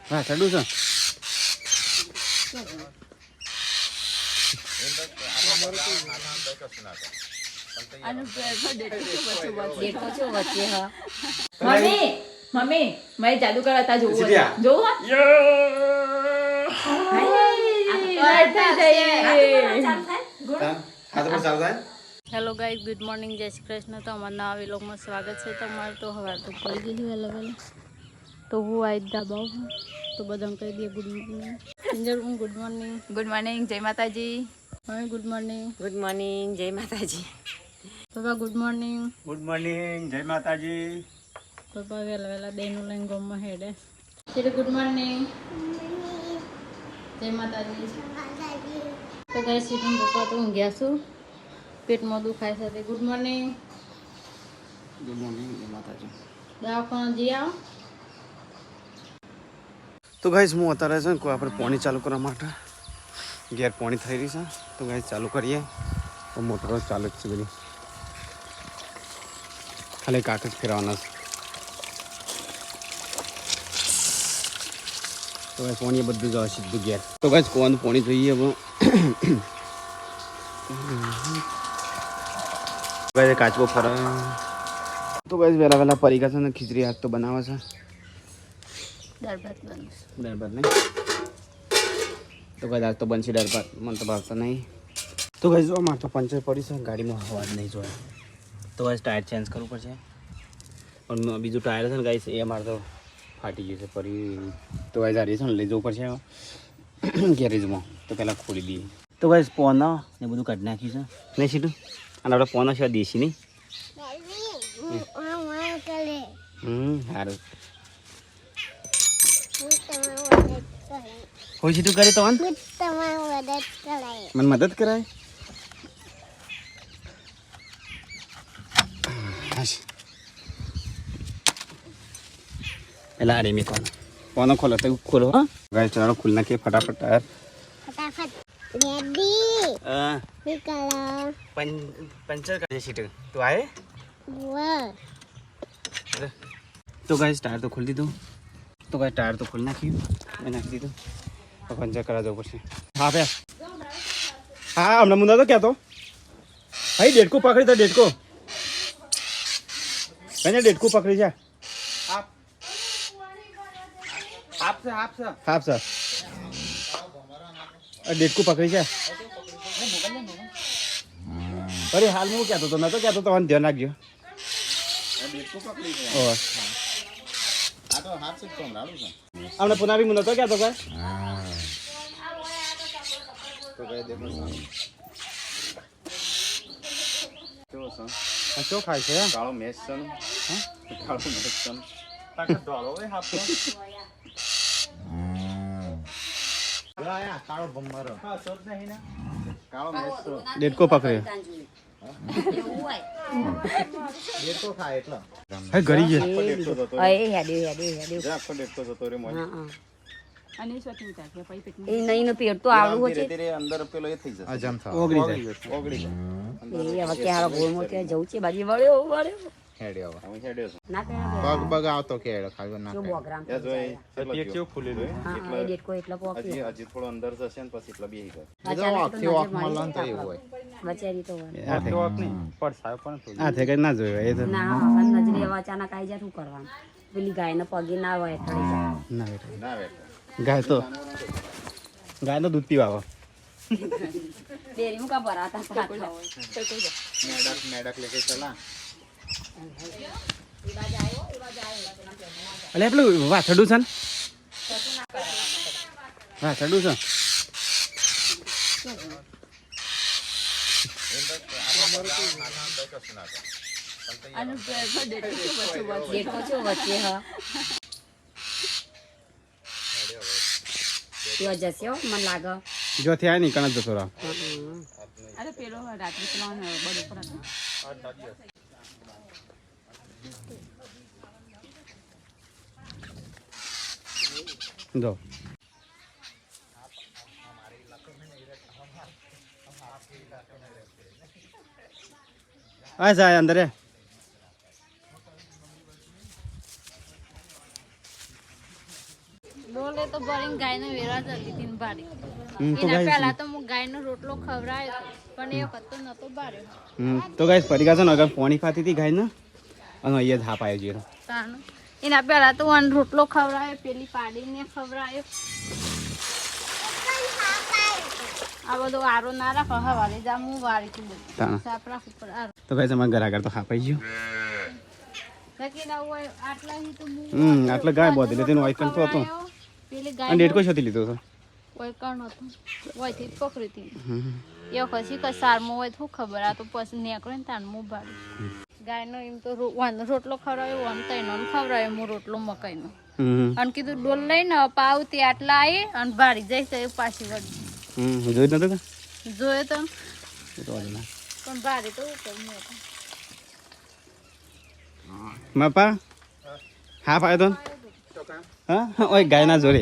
હા ચડું છે mummy mummy મેં જાદુ કરતા જોવું જોવું હેલો ગાઈઝ ગુડ મોર્નિંગ જય શ્રી કૃષ્ણ તો અમારા નવા વ્લોગમાં સ્વાગત છે તમારું તો હવે તો પડી ગઈ છે અલગ અલગ તો હું આવી ધાબા તો બધાને કહી દઈએ ગુડ મોર્નિંગ ગુડ મોર્નિંગ જય માતાજી હવે ગુડ મોર્નિંગ જય માતાજી પપ્પા ગુડ મોર્નિંગ જય માતાજી પપ્પા વહેલા વહેલા દહીંનું લઈને ગમમાં હેડે એટલે ગુડ મોર્નિંગ જય માતાજી તો ગાય સીધું પપ્પા તો ઊંઘ્યા છું પેટમાં દુખાય છે ગુડ મોર્નિંગ જય માતાજી દવાખાના જઈ આવો તો ગાઈસ હું અત્યારે છે ને આપણે પાણી ચાલુ કરવા માટે ઘેર પાણી થઈ રહી છે તો ગાઈસ ચાલુ કરીએ તો મોટરો ચાલુ જ છે બધી ખાલી કાંઠ જ ફેરવાના છે તો ગાઈસ પાણી બધું જવા સીધું ઘેર તો ગાઈસ કોવાનું પાણી જોઈએ હવે ગાઈસ કાચબો ફરે તો ગાઈસ વહેલા વહેલા પરીકા છે ને ખીચડી હાથ તો બનાવે છે દાળ ભાત નહીં તો કદાચ આજ તો બનશે દાળ ભાત મને તો ભાવતા નહીં તો કઈ જો મારે તો પંચર પડી છે ગાડીમાં હવા જ નહીં જોયા તો કઈ ટાયર ચેન્જ કરવું પડશે પણ બીજું ટાયર છે ને ગાઈસ એ મારે તો ફાટી ગયું છે ફરી તો કઈ જારી છે ને લઈ જવું પડશે ગેરેજમાં તો પહેલાં ખોલી દઈએ તો કઈ પોના ને બધું કાઢી નાખ્યું છે નહીં સીધું અને આપણે પોના સિવાય દેશી નહીં સારું કોઈ સીધું કરે તો મને મદદ કરાય પેલા અરે મેં કોનો ખોલો તો ખોલો હા ગાય ચાલો ખુલ નાખીએ ફટાફટ ટાયર પંચર કરે સીટ તું આયે તો ગાઈસ ટાયર તો ખોલી દીધું તો ગાઈસ ટાયર તો ખોલી નાખ્યું મેં નાખી દીધું તો પંચર કરા જવું પડશે હા બે હા હમણાં મુંદા તો કહેતો ભાઈ ડેટકો પકડી તો ડેટકો કઈને ડેટકો પકડી છે હાફ સર ડેટકો પકડી છે અરે હાલ હું કહેતો તો મેં તો કહેતો તો ધ્યાન રાખજો અમને પુનાવી મુનો તો કહેતો ભાઈ શું ખાય છે કાળો મેસ છે કાળો મેસ છે ડેટકો પકડે ઘરી નહીં પેટ તો આવડું છે અંદર પેલો એ થઈ જશે ઓગળી જાય જવું છે બાજી વળ્યો પગ બગ આવતો કેડો ખાયો ના હજી થોડો અંદર જશે ને પછી એટલા બેહી જાય આખી ઓખ મળન તો એવું હોય બચારી તો આ થઈ ના જોયો એ તો ના નજરે અચાનક આવી જાય શું કરવાનું પેલી ગાય ને પગે ના હોય ના ગાય તો દૂધ પીવા આવે ડેરી મુકા ભરાતા મેડક લેકે ચલા એટલે પેલું વાછડું છે ને વાછડું છે જશે મને લાગે જો થયા નહીં કણ જતો રહો અરે પેલો રાત્રે બડો પર જો આ જાય અંદર ડોલે તો ભરીને ગાયને વેરા જતી હતી ને ભારી તો એના guys, પહેલા તો હું ગાયનો રોટલો ખવડાવ્યો હતો પણ એ વખત તો નતો ભાર્યો તો ગાઈસ પરિકા છે ને અગર પોણી ખાતી હતી ગાયને અને અહીંયા જ હાપ આવ્યો જીરો તાનું એના પહેલા તો હું રોટલો ખવડાવ્યો પેલી પાડીને ખવડાવ્યો આ બધું આરો ના રાખો હવારે જા હું વાળી તું તાણ. સાફ રાખું પર આરો તો ગાઈસ અમારા ઘર આગળ તો હાપ આવી ગયો બાકી ના હોય આટલા હી તો હું આટલે ગાય બોધી એટલે તેનું વાઇકન તો હતું પેલી અને ગાય ડેટકો શોધી લીધો હતો વાઇકન હતું વાયથી જ પકડી હતી એ પછી કઈ સારમાં હોય તો ખબર આ તો પછી નીકળે ને તાણ હું ભાડું ગાયનો એમ તો રોટલો ખવડાવ્યો આમ તૈનો ખવડાવ્યો હું રોટલો મકાઈનો અને કીધું ડોલ લઈને પાવ તે આટલા આવી અને ભાડી જાય તો એ પાછી વળી જોઈ નતો કે જોયે તો એ તો વાંધો ના. પણ ભાડી તો ઉપર મોટો માપા હાપ આવ્યો તો હા ઓય ગાયના જોડે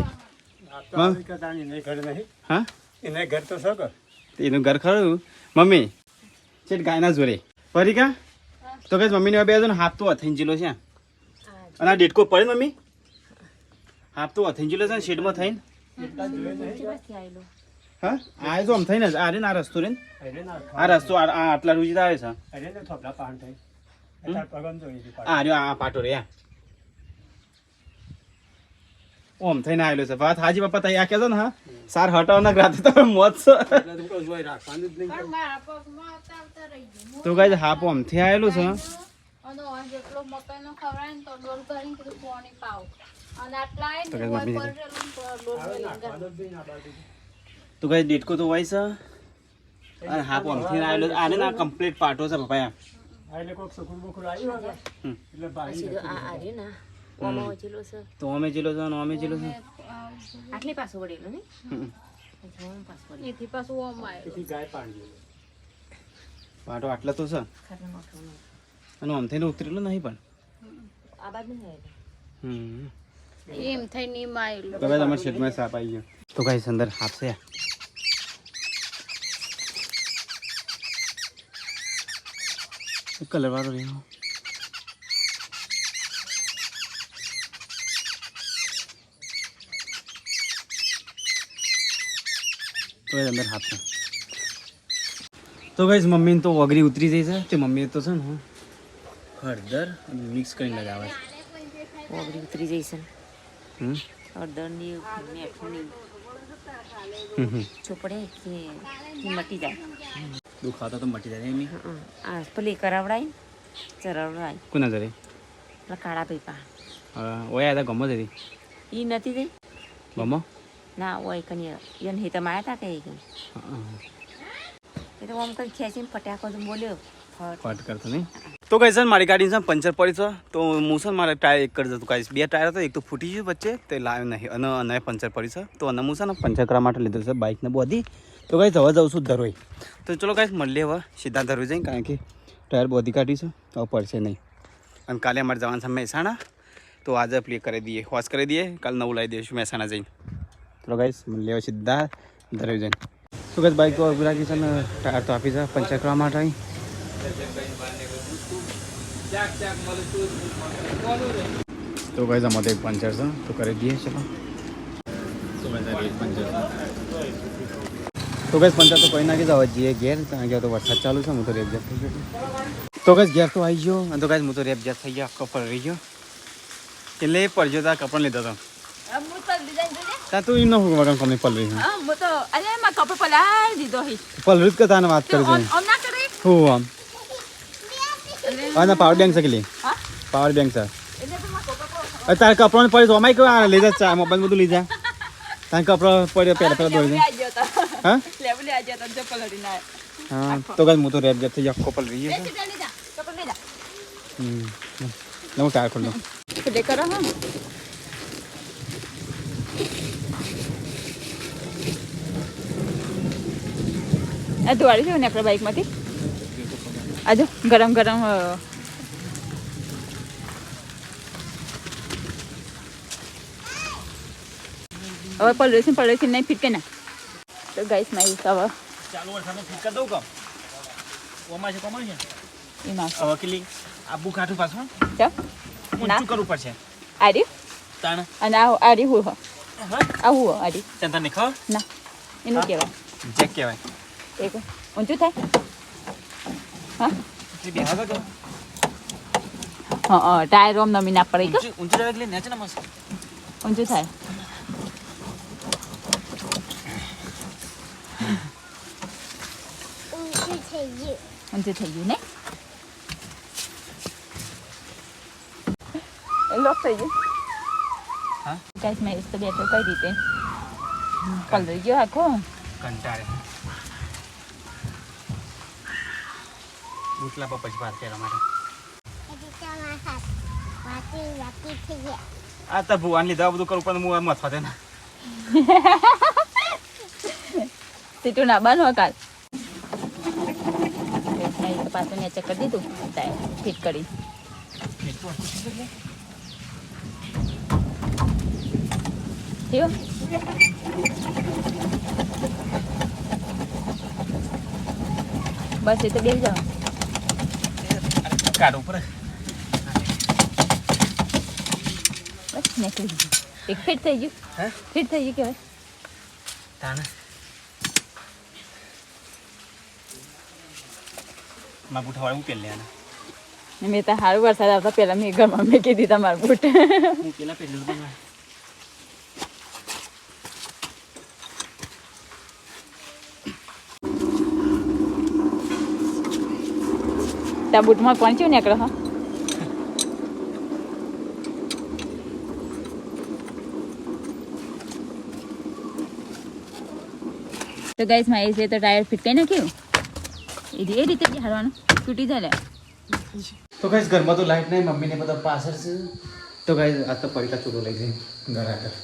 હા એને ઘર તો સગર એનું ઘર ખરું મમ્મી છે ગાયના જોડે પરિકા તો કઈ મમ્મીને બે ને હાફ તો અથંજીલો છે અને આ ડેટકો પડે ને મમ્મી હાફ તો અથંજીલો છે ને શેડમાં થઈને હા આ જો આમ થઈને જ આ રે ને આ રસ્તો રે ને આ રસ્તો આ આટલા રૂજી આવે છે અરે ને થોપલા પાન થઈ અત્યારે પગમ જોઈ છે આ રહ્યો આ પાટો રે ઓમ થઈને આવેલો છે વાત હાજી પપ્પા તઈ આ કહેજો ને હા સાર હટાવના રાતે તમે મોત છો એટલે જોઈ રાખવાનું જ નહીં પણ મારા પગમાં આવતા રહી ગયું તો ગાય હાપ ઓમથી આવેલું છે અને જેટલો મકાઈનો ખવડાય ને તો ડોલ ભરીને કીધું પાણી પાવ અને આટલા આવે તો ને કાંઈ હોય મમ્મી પર ડોલ ભરીને તો ગાય ડેટકો તો હોય છે અને હાપ ઓમથી આવેલો આને ના કમ્પ્લીટ પાટો છે પપ્પા આ એટલે કોક સુકુર બુકુર આવ્યું હશે એટલે ભાઈ તો અમે ચેલો છે અમે ચેલો છે આટલી પાછું વળેલું ને એથી પાછું ઓમ આવ્યો તેથી ગાય પાણી પાટો આટલા તો છે અને આમ થઈને ઉતરેલું નહીં પણ આ બાજુ નહીં હમ એમ થઈને એમ આવેલું તો ગાય તમારા શેડમાં સાપ આવી ગયો તો ગાય અંદર હાપ છે કલર વાળો રહ્યો તો અંદર હાથ છે તો ગાઈસ મમ્મીને તો વગરી ઉતરી જાય છે તે મમ્મીએ તો છે ને હળદર મિક્સ કરીને લગાવે છે ઓગળી ઉતરી જઈશ હમ હળદરની મેઠુંની હમ ચોપડે કે મટી જાય દુખાતા તો મટી જાય એમ આ પેલી કરાવડાય ચરાવડાય કોના જરે પેલા કાળા પૈપા ઓયા હતા ગમત હતી એ નથી થઈ ગમો ના ઓય કની એને હેતમ આવ્યા હતા કે એ તો આમ કઈ ખેંચીને ફટાકો તો બોલ્યો ફટ ફટ કરતો નહીં તો કઈ છે ને મારી ગાડી છે ને પંચર પડી છે તો હું છે ને મારે ટાયર એક જ હતું કાંઈ બે ટાયર હતો એક તો ફૂટી ગયું વચ્ચે તે લાવ્યો નહીં અને પંચર પડી છે તો અને હું છે ને પંચર કરવા માટે લીધું છે બાઇકને બોધી તો કાંઈ હવે જાઉં છું ધરોઈ તો ચલો કાંઈ મળીએ હવે સીધા ધરોઈ જઈએ કારણ કે ટાયર બોધી કાઢી છે તો પડશે નહીં અને કાલે અમારે જવાનું છે મહેસાણા તો આજે પ્લે કરી દઈએ હોશ કરી દઈએ કાલે નવું લાવી દઈશું મહેસાણા જઈને ચલો ગાઈસ મળીએ સીધા ધરોઈ જઈને તો કાંઈ બાઇક તો અગુરાજી છે ને ટાયર તો આપી છે પંચર કરવા માટે અહીં તો ગાઈસ અમારે એક પંચર છે તો કરી દઈએ ચલો તો ગાઈસ પંચર તો ગાઈસ પંચર તો કોઈ નાખી જાવ જઈએ ઘેર કારણ કે તો વરસાદ ચાલુ છે હું તો રેપ થઈ ગયો તો ગાઈસ ઘેર તો આવી ગયો અને તો ગાઈસ હું તો રેપ થઈ ગયો કપડ રહી ગયો એટલે એ પડજો તો આ કપડ લીધો તો તા તું એમ ન હું વગર કમી પલ રહી પલ રીત કથાને વાત કરજો હું આમ ના પાવર બેંક છે કે પાવર બેંક છે તારે કપડાં પડે તો અમાય કેવું આ લઈ જા મોબાઈલ બધું લઈ જા તારે કપડાં પડે પહેલાં દોડી જાય હા તો કઈ હું તો રેપ જત થઈ જાય આખો પલ રહી હું ટાયર ખોલ દઉં ધોવાડી છે ને આપણા બાઇકમાંથી આજો ગરમ ગરમ હવે પલરેશન નહીં ફીટકે ના તો ગાઈસ માં હવે ચાલુ વરસાદમાં ફીટ કરી દઉં કમ ઓમાં છે કમાય છે એમાં હવે કેટલી આબુ કાઠું પાછું ચાલ ઊંચું કરવું પડશે આરી તાણ અને આરી હું આવું આડી ચંદન ને ખબર ના એનું કહેવાય જેક કહેવાય એક ઊંચું થાય હા હા ટાયર ઓમ નમી ના પડે કે ઊંચું જાય એટલે નેચે ના મસ્ત ઊંચું થાય ઊંચું થઈ ગયું ને લોક થઈ ગયું હા ગાઈસ મેં તો બેઠો કઈ રીતે પલળી ગયો આખો કંટાળે બુટલા પર પછી વાત કરવા માટે આ તો ભુવાન લીધા બધું કરું પણ હું મથવા દે ને સીટું ના બન કાલ પાછું નેચે કરી દીધું ફિટ કરી થયો બસ એ તો બેસી જાઓ કાઢ ઉપર બસ નીકળી ગયું એક ફિટ થઈ ગયું હે ફિટ થઈ ગયું કહેવાય તાને માં બુઠા વાળું પેલ લે મેં તો સારું વરસાદ આવતા પહેલા મેં ઘરમાં મેં કીધી તમારું બૂટ હું પેલા પેલું પણ ત્યાં બૂટમાં કોણ છે નીકળો હા તો ગાઈસ માં એ તો ટાયર ફિટ કરી નાખ્યું એ રીતે જ હારવાનું તૂટી જાય તો ગાઈસ ઘરમાં તો લાઈટ નહીં મમ્મીને બધા પાછળ છે તો ગાઈસ આ તો પડીકા ચૂડો લઈ જઈ ઘર આગળ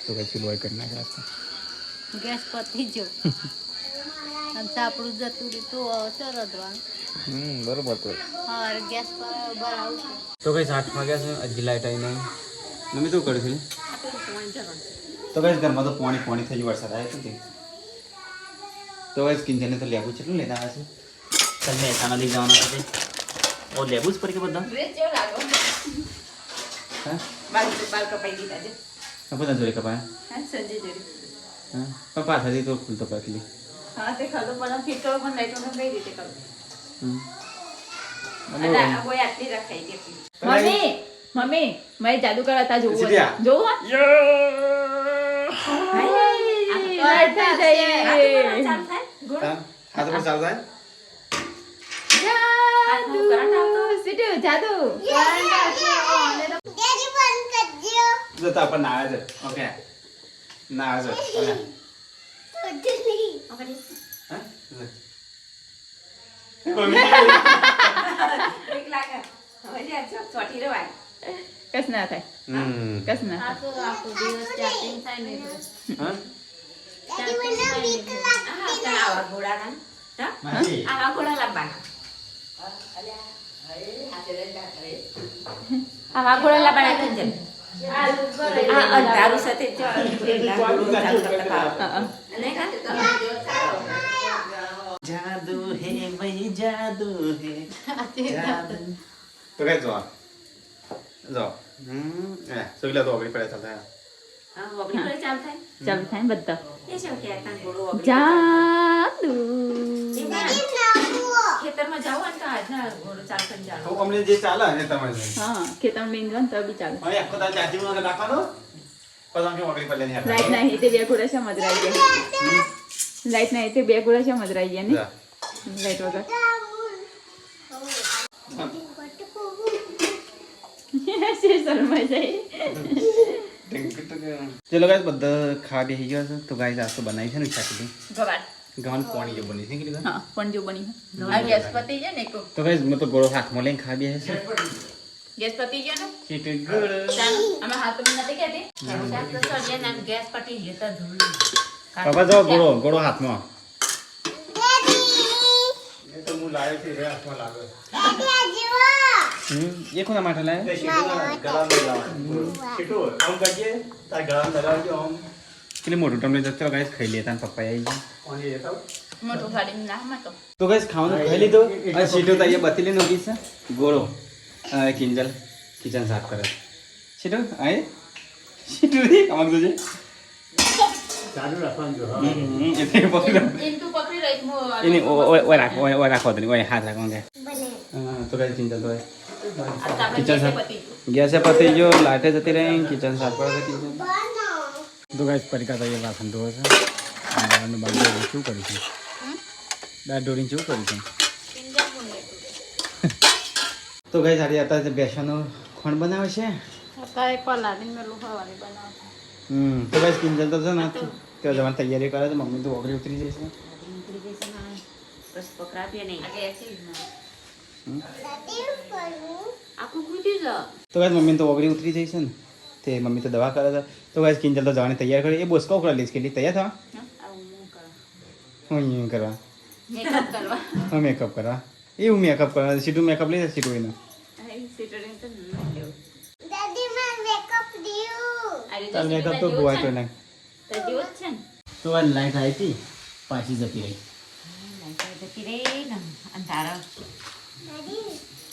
તો ગાઈસ ચૂડો કરી નાખ્યા ગેસ પતી જો આપણું જતું રહ્યું તો સરદવાનું બરોબર તો હા ગેસ પર ભરાવું તો ગાઈસ 8 વાગ્યા છે હજી લાઈટ આવી નહીં મમ્મી શું કર્યું છે તો ગાઈસ ઘરમાં તો પાણી થઈ ગયું વરસાદ આવ્યો છે તો ગાઈસ કિંજલને તો લેબુ કેટલું લેતા આવે છે ચાલ મહેસાણા લઈ જવાના છે ઓ લેબુ જ પર કે બધા ડ્રેસ જેવો લાગો હા બાલ કપાઈ દીધા છે બધા જોડે કપાયા હા સંજય જોડી હા પણ પાછળથી તો ખુલતો પાકલી હા તે ખાધું પણ ફિટ કરો પણ લાઈટોને કઈ રીતે કરું હમ અને આ કોઈ આટલી રખાઈ દે મમ્મી મેં જાદુ કરાતા જોવું સીધ્યા. જોવું હા તો પણ ચાલુ થાય જાદુ જતા પણ ના આવે છે ઓકે ના આવે છે હા કસ ના થાય કસ ના હા આવા ગોળા લાવવાના કંજન આ અંધારું સાથે જાદુ હે ભાઈ જાદુ હે જાદુ તો કઈ જો જો સગલા તો આગળ પડે ચાલતા ચાલુ થાય ને બધા એ શું કહેતા ગોળો જાદુ ખેતરમાં જાવ ને તો આજના ગોળો ચાલતા જાવ તો અમને જે ચાલે ને તમારે હા ખેતરમાં લઈને જાઓ ને તો બી ચાલે હવે આખો દાળ ચાચી માં રાખવાનો પછી કે આગળ પડે ને લાઈટ ના હેતે બે ઘોડા છે મદરાઈ ગયા લાઈટ ના હેતે બે ઘોડા છે મદરાઈ ગયા ને લાઈટ વગર શરમાઈ જાય ચલો ગાઈસ બધા ખા બેસી ગયા છે તો ગાઈસ આ તો બનાવી છે ને ચાકલી ગવાર ગવાનું પાણી જે બની છે કે લીધા હા પણ જો બની આ ગેસ પતી જાય ને કો તો ગાઈસ મેં તો ગોળો હાથમાં લઈને ખા બેસે છે ગેસ પતી ગયો ને ચીટ ગોળ અમે હાથ પતી નથી કહેતી ગેસ પટી જતા ધૂળ બાબા જો ગોળો હાથમાં એ તો હું લાવ્યો છે રે હાથમાં લાગે એ કોના માટે લાવ્યા કેટલી મોટું તમને જતો ગાઈસ ખાઈ લેતા ને પપ્પા આવી ગયા મોટું ગાડી ના માં તો ગાઈસ ખાવાનું ખાઈ લીધો અને સીટો તો અહીંયા બતી લઈને ઉભી છે ગોળો કિંજલ કિચન સાફ કરે સીટુ આય સીટુ રે કામ કરજે ચાલુ રાખવાનું જો હા. એટલે પકડી એમ તું પકડી રહી હું એની ઓય રાખો તો ઓય હાથ રાખો કે હા તો કઈ ચિંતા તો કિચન સાફ ગેસે પતી ગયો લાઈટે જતી રહી કિચન સાફ કરવા જતી તો ગાઈસ પરિકા તો એ વાસણ ધોવે છે દાળનું બાજુ શું કર્યું છે દાળ ઢોરીને શું કર્યું છે તો ગાઈસ આજે અત્યારે બેસવાનું ખોણ બનાવે છે કાંઈ પલાળીને મેલું હવારે બનાવ તો ગાઈસ કિંજલ તો છે ને તે જવાની તૈયારી કરે છે મમ્મી તો ઓગળી ઉતરી જશે નીકળી જશે ના બસ પકડાવીએ નહીં આખું ખૂટી જા તો ગાઈસ મમ્મી તો ઓગળી ઉતરી જઈ છે ને તે મમ્મી તો દવા કરે છે તો ગાઈસ કિંજલ તો જવાની તૈયાર કરી એ બોસકો ઉકળા લીધી કેટલી તૈયાર થવા આવું હું કરું હું અહીંયા કરવા મેકઅપ કરવા હું મેકઅપ કરવા એવું મેકઅપ કરવા સીધું મેકઅપ લઈ જાય સીધું એનું સીટોડીને તો ન લેવું તાર મેકઅપ તો ગોવાય તો નાખ તો જેવો જ છે ને તો આ લાઈટ આવી હતી પાછી જતી રહી લાઈટ જતી રે ને અંધારા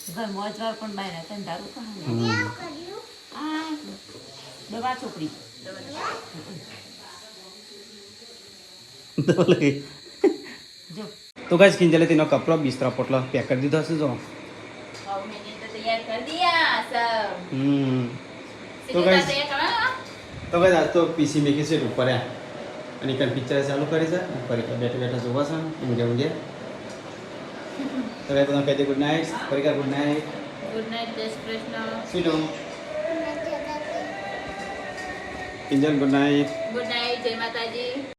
ઘર મોજવાર પણ બહાર હતા અંધારું પણ આ દવા ચોપડી જો તો ગાઈસ કિંજલે તેનો કપડો બિસ્તરા પોટલો પેક કરી દીધો હશે જો मैंने तो तैयार कर दिया सब તો सीधे guys- तैयार करा તો ગાઈસ આજ તો પીસી મેકી છે ઉપર આ અને કઈ પિક્ચર ચાલુ કરી છે ઉપર બેઠા બેઠા જોવા છે ઊંઘે ઊંઘે તો ગાઈસ બધા કહી દે good night Parika good night good night जय श्री कृष्ण સીટો Kinjal good night good night जय माता जी